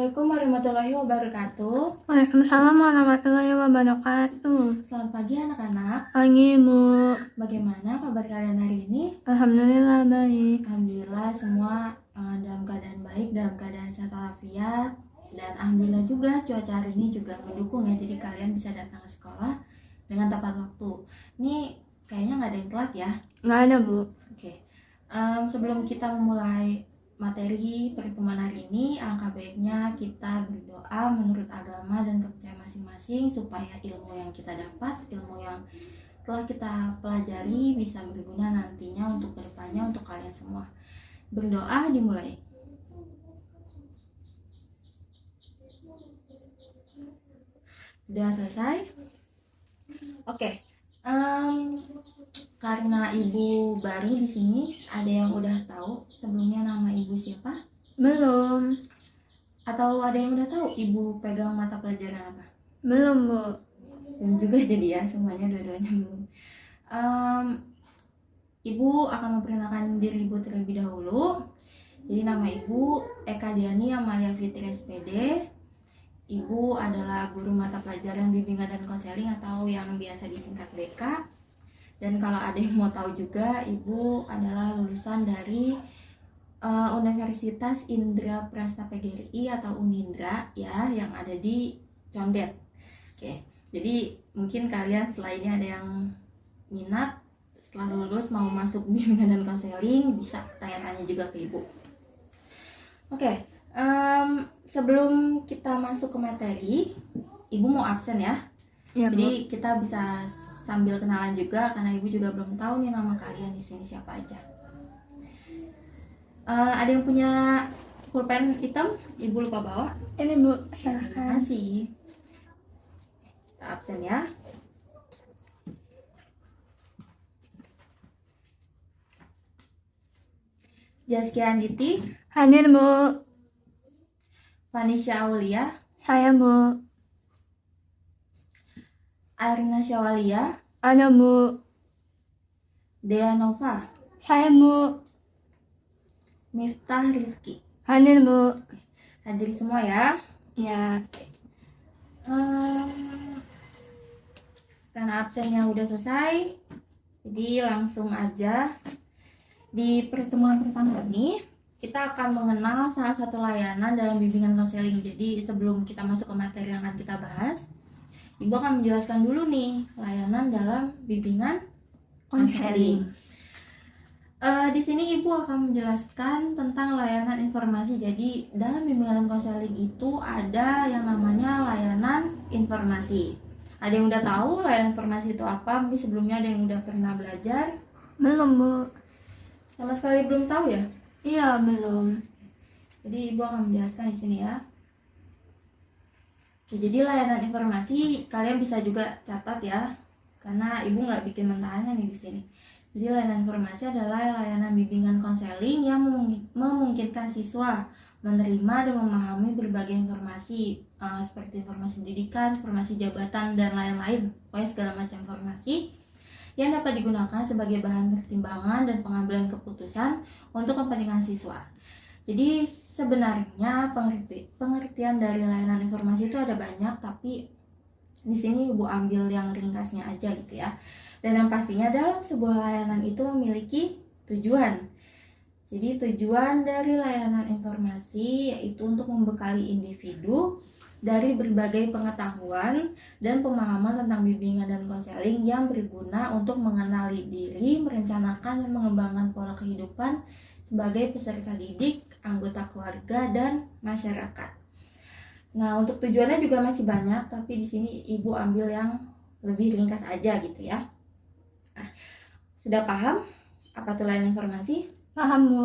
Assalamualaikum warahmatullahi wabarakatuh. Waalaikumsalam warahmatullahi wabarakatuh. Selamat pagi anak-anak. Pagi, Bu. Bagaimana kabar kalian hari ini? Alhamdulillah baik. Alhamdulillah semua dalam keadaan baik, dalam keadaan sehat walafiat. Dan alhamdulillah juga cuaca hari ini juga mendukung ya, jadi kalian bisa datang ke sekolah dengan tepat waktu. Ini kayaknya nggak ada yang telat ya? Nggak ada, Bu. Oke. Sebelum kita memulai materi pertemuan hari ini, alangkah baiknya kita berdoa menurut agama dan kepercayaan masing-masing supaya ilmu yang kita dapat, ilmu yang telah kita pelajari bisa berguna nantinya untuk kedepannya untuk kalian semua. Berdoa dimulai. Sudah selesai? Oke. Karena ibu baru di sini, ada yang udah tahu sebelumnya nama ibu siapa? Belum. Atau ada yang udah tahu ibu pegang mata pelajaran apa? Belum, Bu. Belum juga jadi ya, semuanya dua-duanya belum. Ibu akan memperkenalkan diri ibu terlebih dahulu. Jadi nama ibu Eka Diani Amalia Fitri SPD. Ibu adalah guru mata pelajaran bimbingan dan konseling atau yang biasa disingkat BK. Dan kalau ada yang mau tahu juga, ibu adalah lulusan dari Universitas Indra Prasta PGRI atau Unindra ya, yang ada di Condet. Oke, jadi mungkin kalian setelah ini ada yang minat setelah lulus mau masuk bimbingan dan konseling, bisa tanya-tanya juga ke ibu. Oke, sebelum kita masuk ke materi, ibu mau absen ya. Ya, Bu. Jadi kita bisa sambil kenalan juga karena ibu juga belum tahu nih nama kalian di sini siapa aja. Ada yang punya pulpen hitam? Ibu lupa bawa? Ini, Bu. Terima Silahkan. kasih. Kita absen ya. Zaskia Anditi, Hadir, Bu. Vanisha Aulia, Saya, Bu. Arina Syawalia, Ada, Bu. Dea Nova, Saya, Bu. Miftah Rizky. Hadir, Bu. Hadir semua ya. Ya. Karena absennya udah selesai, jadi langsung aja. Di pertemuan pertama ini kita akan mengenal salah satu layanan dalam bimbingan konseling. Jadi sebelum kita masuk ke materi yang akan kita bahas, ibu akan menjelaskan dulu nih layanan dalam bimbingan konseling. Di sini ibu akan menjelaskan tentang layanan informasi. Jadi dalam bimbingan konseling itu ada yang namanya layanan informasi. Ada yang udah tahu layanan informasi itu apa? Mungkin sebelumnya ada yang udah pernah belajar. Belum, Bu. Sama sekali belum tahu ya? Iya, belum. Jadi ibu akan menjelaskan di sini ya. Oke, jadi layanan informasi kalian bisa juga catat ya, karena ibu nggak bikin mentahannya nih di sini. Jadi layanan informasi adalah layanan bimbingan konseling yang memungkinkan siswa menerima dan memahami berbagai informasi seperti informasi pendidikan, informasi jabatan dan lain-lain, pokoknya segala macam informasi yang dapat digunakan sebagai bahan pertimbangan dan pengambilan keputusan untuk kepentingan siswa. Jadi sebenarnya pengertian dari layanan informasi itu ada banyak, tapi di sini ibu ambil yang ringkasnya aja gitu ya. Dan yang pastinya dalam sebuah layanan itu memiliki tujuan. Jadi tujuan dari layanan informasi yaitu untuk membekali individu dari berbagai pengetahuan dan pemahaman tentang bimbingan dan konseling yang berguna untuk mengenali diri, merencanakan dan mengembangkan pola kehidupan sebagai peserta didik, anggota keluarga, dan masyarakat. Nah, untuk tujuannya juga masih banyak, tapi di sini ibu ambil yang lebih ringkas aja gitu ya. Nah, sudah paham apa itu layanan informasi? Paham, Bu.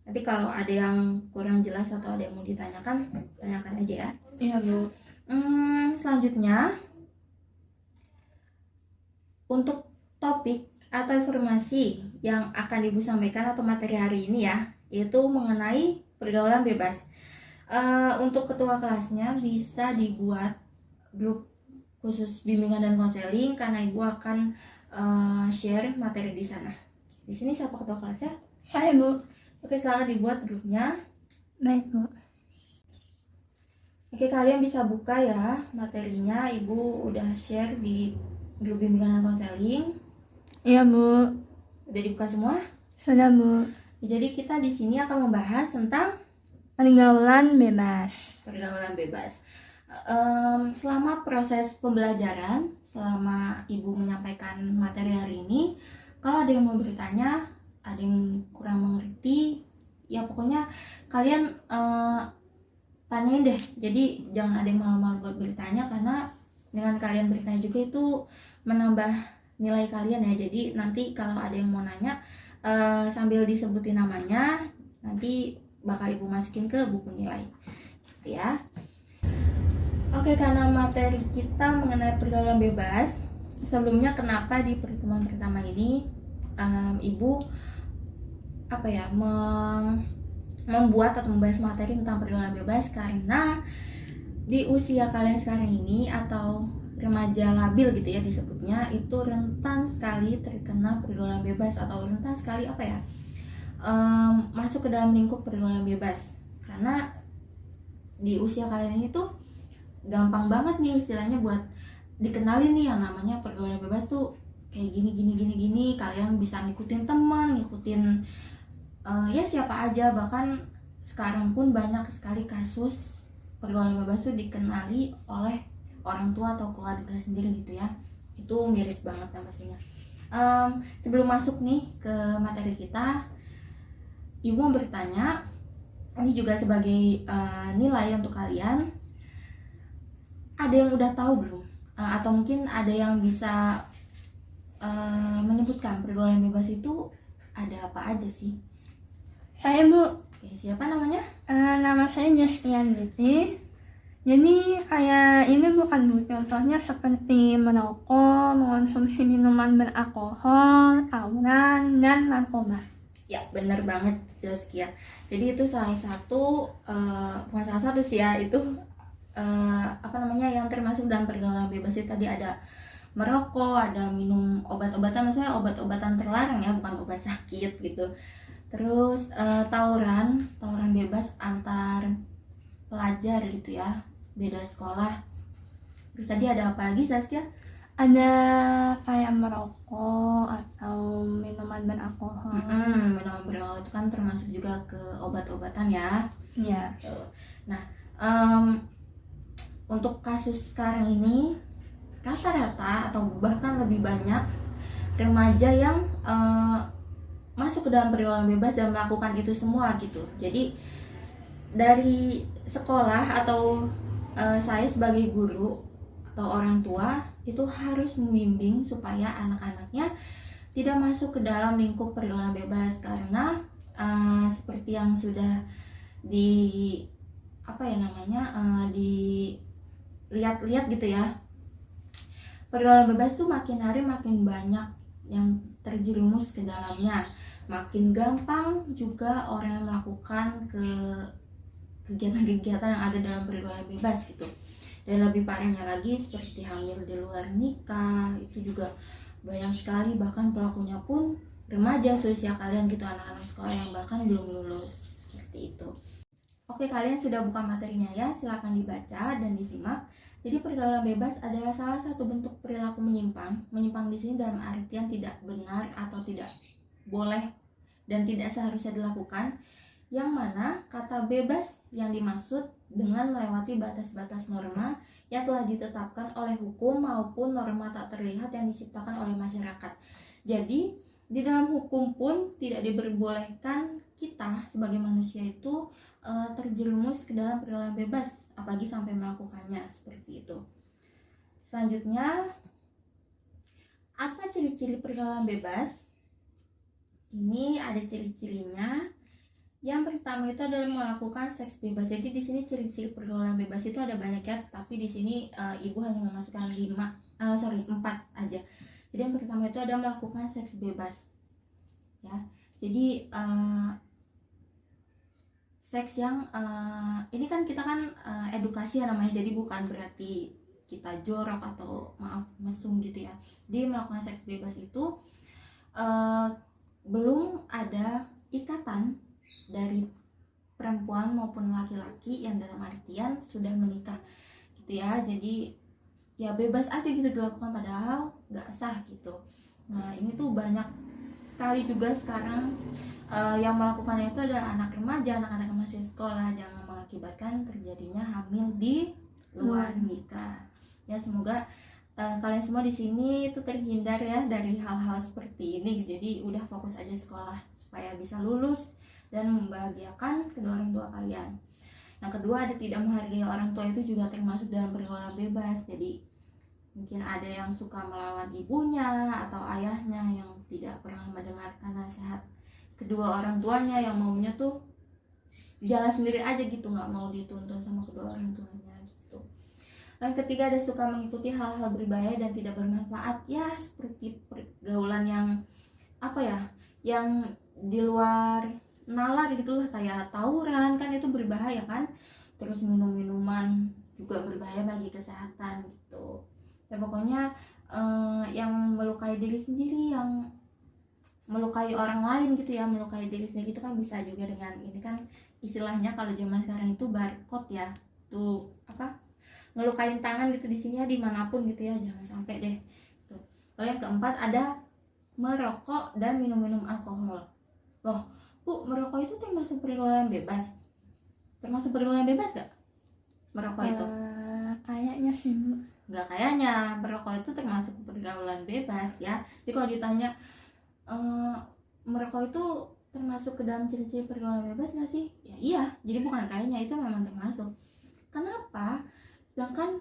Nanti kalau ada yang kurang jelas atau ada yang mau ditanyakan, tanyakan aja ya. Iya, Bu. Selanjutnya, untuk topik atau informasi yang akan ibu sampaikan atau materi hari ini ya, yaitu mengenai pergaulan bebas. Untuk ketua kelasnya bisa dibuat grup khusus bimbingan dan konseling karena ibu akan share materi di sana. Di sini siapa ketua kelasnya? Saya, Bu. Oke, silakan dibuat grupnya. Baik, Bu. Oke, kalian bisa buka ya materinya. Ibu udah share di grup bimbingan dan konseling. Iya, Bu. Udah dibuka semua? Sudah, Bu. Jadi kita di sini akan membahas tentang Pergaulan bebas. pergaulan bebas. Selama proses pembelajaran, selama Ibu menyampaikan materi hari ini, kalau ada yang mau bertanya, ada yang kurang mengerti, ya pokoknya kalian tanyain deh. Jadi jangan ada yang malu-malu buat bertanya, karena dengan kalian bertanya juga itu menambah nilai kalian ya. Jadi nanti kalau ada yang mau nanya, sambil disebutin namanya, nanti bakal Ibu masukin ke buku nilai gitu ya. Oke, karena materi kita mengenai pergaulan bebas, sebelumnya kenapa di pertemuan pertama ini Ibu membuat atau membahas materi tentang pergaulan bebas, karena di usia kalian sekarang ini atau remaja labil gitu ya disebutnya, itu rentan sekali terkena pergaulan bebas atau rentan sekali masuk ke dalam lingkup pergaulan bebas. Karena di usia kalian ini tuh gampang banget nih istilahnya buat dikenalin nih yang namanya pergaulan bebas tuh kayak gini. Kalian bisa ngikutin teman, ngikutin ya siapa aja. Bahkan sekarang pun banyak sekali kasus pergaulan bebas tuh dikenali oleh orang tua atau keluarga sendiri gitu ya. Itu miris banget ya pastinya. Sebelum masuk nih ke materi kita, Ibu mau bertanya, ini juga sebagai nilai untuk kalian, ada yang udah tahu belum? Atau mungkin ada yang bisa menyebutkan pergaulan bebas itu ada apa aja sih? Saya, Bu. Oke, siapa namanya? Nama saya Jastian Giti. Jadi kayak ini bukan, Bu, contohnya seperti merokok, mengonsumsi minuman beralkohol, tawuran, dan narkoba. Ya, benar banget Zaskia. Jadi itu salah satu, bukan salah satu sih ya, itu yang termasuk dalam pergaulan bebas itu. Tadi ada merokok, ada minum obat-obatan, maksudnya obat-obatan terlarang ya, bukan obat sakit gitu. Terus tawuran bebas antar pelajar gitu ya, beda sekolah. Terus tadi ada apa lagi Zaskia? Ada kayak merokok atau minuman beralkohol. Minuman beralkohol itu kan termasuk juga ke obat-obatan ya. Iya. Nah, untuk kasus sekarang ini rata-rata atau bahkan lebih banyak remaja yang masuk ke dalam pergaulan bebas dan melakukan itu semua gitu. Jadi dari sekolah atau saya sebagai guru atau orang tua itu harus membimbing supaya anak-anaknya tidak masuk ke dalam lingkup pergaulan bebas, karena seperti yang sudah dilihat-lihat gitu ya, pergaulan bebas tuh makin hari makin banyak yang terjerumus ke dalamnya, makin gampang juga orang yang melakukan kegiatan-kegiatan yang ada dalam pergaulan bebas gitu. Dan lebih parahnya lagi seperti hamil di luar nikah, itu juga banyak sekali, bahkan pelakunya pun remaja seusia kalian gitu, anak-anak sekolah yang bahkan belum lulus, seperti itu. Oke, kalian sudah buka materinya ya, silakan dibaca dan disimak. Jadi pergaulan bebas adalah salah satu bentuk perilaku menyimpang. Menyimpang di sini dalam artian tidak benar atau tidak boleh dan tidak seharusnya dilakukan, yang mana kata bebas yang dimaksud dengan melewati batas-batas norma yang telah ditetapkan oleh hukum maupun norma tak terlihat yang diciptakan oleh masyarakat. Jadi di dalam hukum pun tidak diperbolehkan kita sebagai manusia itu terjerumus ke dalam pergaulan bebas, apalagi sampai melakukannya seperti itu. Selanjutnya, apa ciri-ciri pergaulan bebas? Ini ada ciri-cirinya. Yang pertama itu adalah melakukan seks bebas. Jadi di sini ciri-ciri pergaulan bebas itu ada banyak ya, tapi di sini Ibu hanya memasukkan 4 aja. Jadi yang pertama itu ada melakukan seks bebas. Ya. Jadi seks yang ini kan kita kan edukasi ya namanya. Jadi bukan berarti kita jorok atau mesum gitu ya. Jadi melakukan seks bebas itu belum ada ikatan dari perempuan maupun laki-laki yang dalam artian sudah menikah gitu ya. Jadi ya bebas aja gitu dilakukan padahal nggak sah gitu. Nah ini tuh banyak sekali juga sekarang yang melakukannya itu adalah anak remaja, anak-anak yang masih sekolah, jangan mengakibatkan terjadinya hamil di luar nikah. Ya semoga kalian semua di sini itu terhindar ya dari hal-hal seperti ini. Jadi udah fokus aja sekolah supaya bisa lulus dan membahagiakan kedua orang tua kalian. Yang kedua, ada tidak menghargai orang tua itu juga termasuk dalam pergaulan bebas. Jadi mungkin ada yang suka melawan ibunya atau ayahnya yang tidak pernah mendengarkan nasihat kedua orang tuanya, yang maunya tuh jalan sendiri aja gitu, nggak mau dituntun sama kedua orang tuanya gitu. Yang ketiga, ada suka mengikuti hal-hal berbahaya dan tidak bermanfaat, ya seperti pergaulan yang apa ya, yang di luar nalar gitu lah, kayak tawuran kan itu berbahaya kan, terus minum-minuman juga berbahaya bagi kesehatan gitu. Ya pokoknya yang melukai diri sendiri, yang melukai orang lain gitu ya, melukai diri sendiri itu kan bisa juga dengan ini kan istilahnya kalau zaman sekarang itu barcode ya, tuh apa, ngelukain tangan gitu di sini ya, dimanapun gitu ya, jangan sampai deh tuh. Lalu yang keempat, ada merokok dan minum-minum alkohol. Loh Bu, merokok itu termasuk pergaulan bebas? Termasuk pergaulan bebas gak merokok itu? Kayaknya sih Bu. Nggak kayaknya, merokok itu termasuk pergaulan bebas ya. Jadi kalau ditanya merokok itu termasuk ke dalam ciri-ciri pergaulan bebas nggak sih? Ya iya, jadi bukan kayaknya, itu memang termasuk. Kenapa? Sedangkan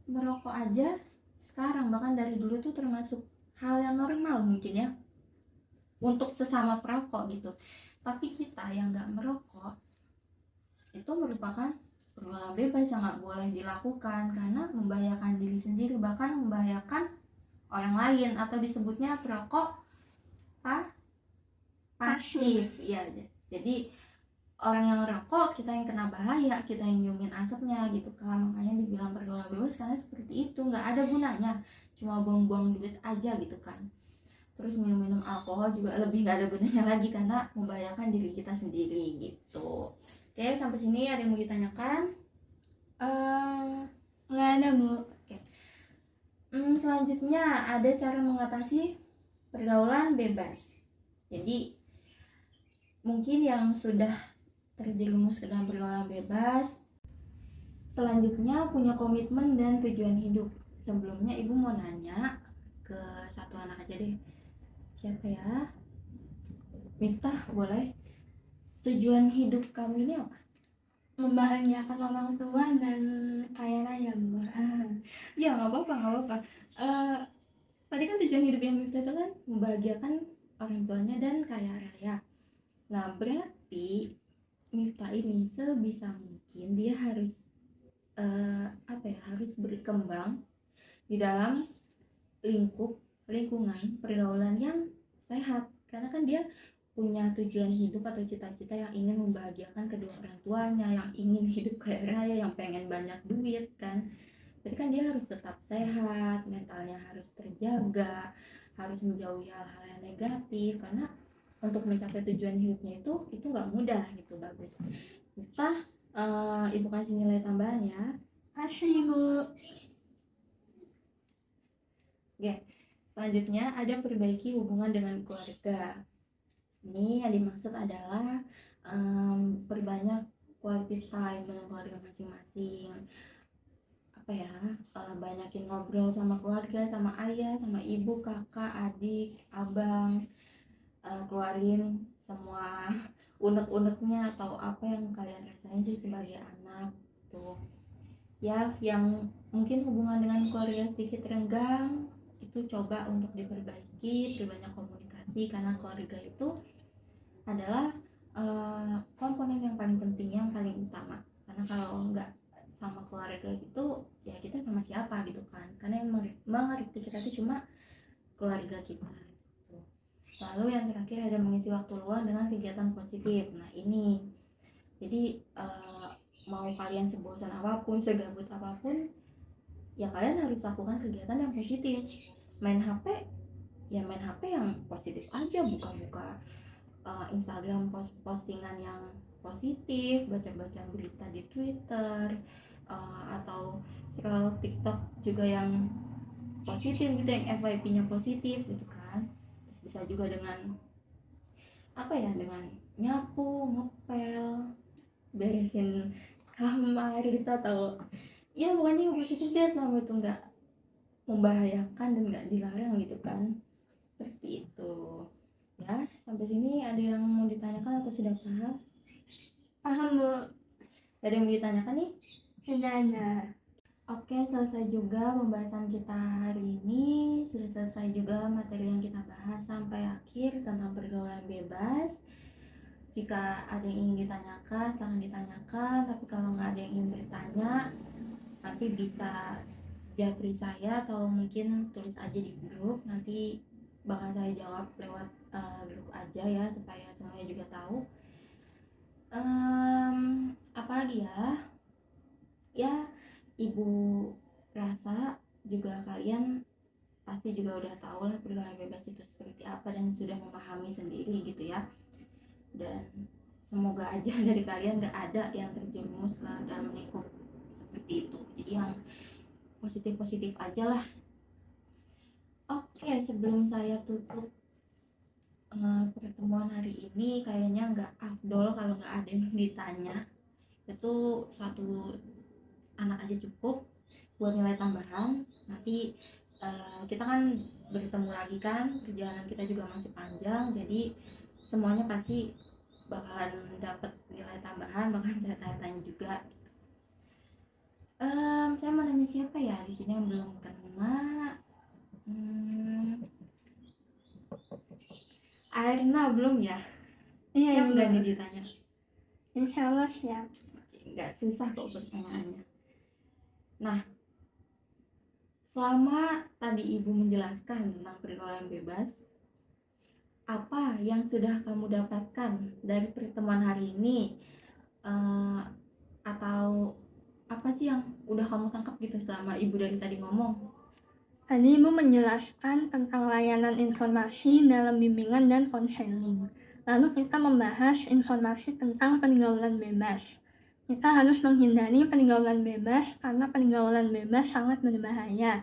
merokok aja sekarang, bahkan dari dulu tuh termasuk hal yang normal mungkin ya untuk sesama perokok gitu. Tapi kita yang nggak merokok itu merupakan pergaulan bebas yang nggak boleh dilakukan karena membahayakan diri sendiri, bahkan membahayakan orang lain, atau disebutnya perokok pasif ya. Jadi orang yang rokok, kita yang kena bahaya, kita yang nyiumin asapnya gitu kan. Makanya dibilang pergaulan bebas karena seperti itu, nggak ada gunanya, cuma buang-buang duit aja gitu kan. Terus minum-minum alkohol juga lebih nggak ada gunanya lagi karena membahayakan diri kita sendiri gitu. Oke, sampai sini ada yang mau ditanyakan? Nggak ada Bu. Oke. Selanjutnya ada cara mengatasi pergaulan bebas. Jadi mungkin yang sudah terjerumus ke dalam pergaulan bebas selanjutnya punya komitmen dan tujuan hidup. Sebelumnya ibu mau nanya ke satu anak aja deh. Siapa ya? Miftah, boleh. Tujuan hidup kamu ini apa? Membahagiakan orang tua dan kaya raya Bu. Ya nggak apa-apa. Tadi kan tujuan hidup yang Miftah itu kan membahagiakan orang tuanya dan kaya raya. Nah berarti Miftah ini sebisa mungkin dia harus harus berkembang di dalam lingkungan pergaulan yang sehat, karena kan dia punya tujuan hidup atau cita-cita yang ingin membahagiakan kedua orang tuanya, yang ingin hidup kaya raya, yang pengen banyak duit kan. Jadi kan dia harus tetap sehat, mentalnya harus terjaga, harus menjauhi hal-hal yang negatif, karena untuk mencapai tujuan hidupnya itu nggak mudah gitu. Bagus. Kita ibu kasih nilai tambahan ya. Kasih Bu. Oke. Selanjutnya ada perbaiki hubungan dengan keluarga. Ini yang dimaksud adalah perbanyak quality time dengan keluarga masing-masing. Banyakin ngobrol sama keluarga, sama ayah, sama ibu, kakak, adik, abang, keluarin semua unek-uneknya atau apa yang kalian rasain sih sebagai anak tuh ya, yang mungkin hubungan dengan keluarga sedikit renggang itu coba untuk diperbaiki, perbanyak komunikasi, karena keluarga itu adalah komponen yang paling penting, yang paling utama. Karena kalau nggak sama keluarga gitu ya kita sama siapa gitu kan, karena yang mengerti kita itu cuma keluarga kita gitu. Lalu yang terakhir ada mengisi waktu luang dengan kegiatan positif. Nah ini jadi mau kalian sebosan apapun, segabut apapun, ya kalian harus lakukan kegiatan yang positif. Main HP ya main HP yang positif aja, buka-buka Instagram postingan yang positif, baca-baca berita di Twitter, atau scroll TikTok juga yang positif gitu, yang FYP-nya positif gitu kan. Terus bisa juga dengan apa ya, dengan nyapu, ngepel, beresin kamar gitu, atau ya pokoknya yang positif deh, selama itu nggak membahayakan dan nggak dilarang gitu kan. Seperti itu ya. Sampai sini ada yang mau ditanyakan atau sudah paham? Paham Bu? Ada yang mau ditanyakan nih? Tidak ada. Oke, selesai juga pembahasan kita hari ini. Sudah selesai juga materi yang kita bahas sampai akhir tentang pergaulan bebas. Jika ada yang ingin ditanyakan, silahkan ditanyakan. Tapi kalau nggak ada yang ingin bertanya, nanti bisa japri saya atau mungkin tulis aja di grup. Nanti bakal saya jawab lewat grup aja ya, supaya semuanya juga tahu. Apalagi ya? Ya, Ibu rasa juga kalian pasti juga udah tahu lah pergaulan bebas itu seperti apa dan sudah memahami sendiri gitu ya. Dan semoga aja dari kalian gak ada yang terjerumus ke dalam lingkup seperti itu. Jadi yang positif-positif aja lah. Oke, sebelum saya tutup pertemuan hari ini, kayaknya nggak afdol kalau nggak ada yang ditanya. Itu satu anak aja cukup buat nilai tambahan. Nanti kita kan bertemu lagi kan, perjalanan kita juga masih panjang, jadi semuanya pasti bakalan dapat nilai tambahan, bakalan saya tanya-tanya juga. Saya mau nanya siapa ya di sini yang belum kena? Arna belum ya? Iya Siap Ibu. nggak nih ditanya? Insya Allah siap. Nggak susah kok pertanyaannya. Nah, selama tadi Ibu menjelaskan tentang pergaulan bebas, apa yang sudah kamu dapatkan dari pertemuan hari ini? Atau apa sih yang udah kamu tangkap gitu selama Ibu dari tadi ngomong? Tadi Ibu menjelaskan tentang layanan informasi dalam bimbingan dan konseling. Lalu kita membahas informasi tentang pergaulan bebas. Kita harus menghindari pergaulan bebas karena pergaulan bebas sangat berbahaya.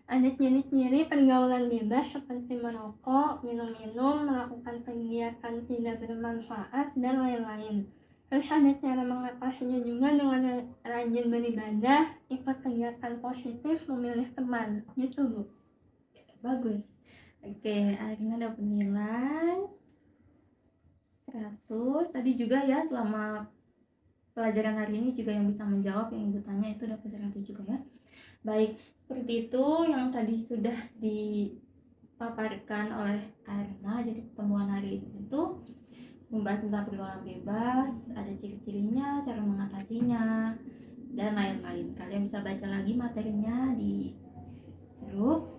Ada ciri-ciri pergaulan bebas seperti merokok, minum-minum, melakukan kegiatan tidak bermanfaat, dan lain-lain. Terus ada cara mengatasinya juga dengan rajin beribadah, ikut kegiatan positif, memilih teman. Gitu Bu. Bagus. Oke, akhirnya dapat nilai 100. Tadi juga ya, selama pelajaran hari ini juga yang bisa menjawab yang Ibu tanya itu dapat 100 juga ya. Baik, seperti itu yang tadi sudah dipaparkan oleh Arna. Jadi pertemuan hari itu membahas tentang pergaulan bebas, ada ciri-cirinya, cara mengatasinya, dan lain-lain. Kalian bisa baca lagi materinya di grup.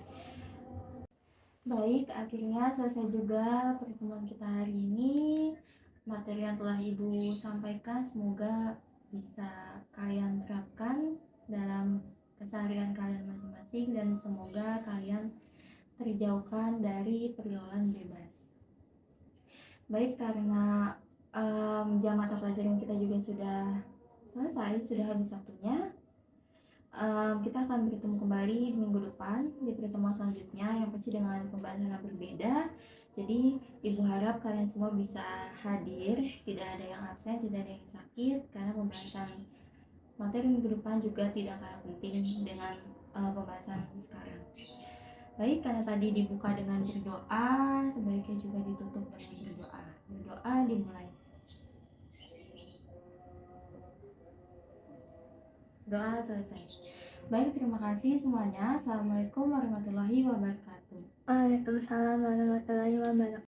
Baik, akhirnya selesai juga pertemuan kita hari ini. Materi yang telah Ibu sampaikan semoga bisa kalian terapkan dalam keseharian kalian masing-masing, dan semoga kalian terjauhkan dari pergaulan bebas. Baik, karena jam mata pelajaran kita juga sudah selesai, sudah habis waktunya. Kita akan bertemu kembali di minggu depan di pertemuan selanjutnya, yang pasti dengan pembahasan yang berbeda. Jadi Ibu harap kalian semua bisa hadir, tidak ada yang absen, tidak ada yang sakit, karena pembahasan materi minggu depan juga tidak kalah penting dengan pembahasan sekarang. Baik, karena tadi dibuka dengan berdoa, sebaiknya juga ditutup dengan berdoa. Berdoa dimulai. Doa selesai. Baik, terima kasih semuanya. Assalamualaikum warahmatullahi wabarakatuh. Waalaikumsalam warahmatullahi wabarakatuh.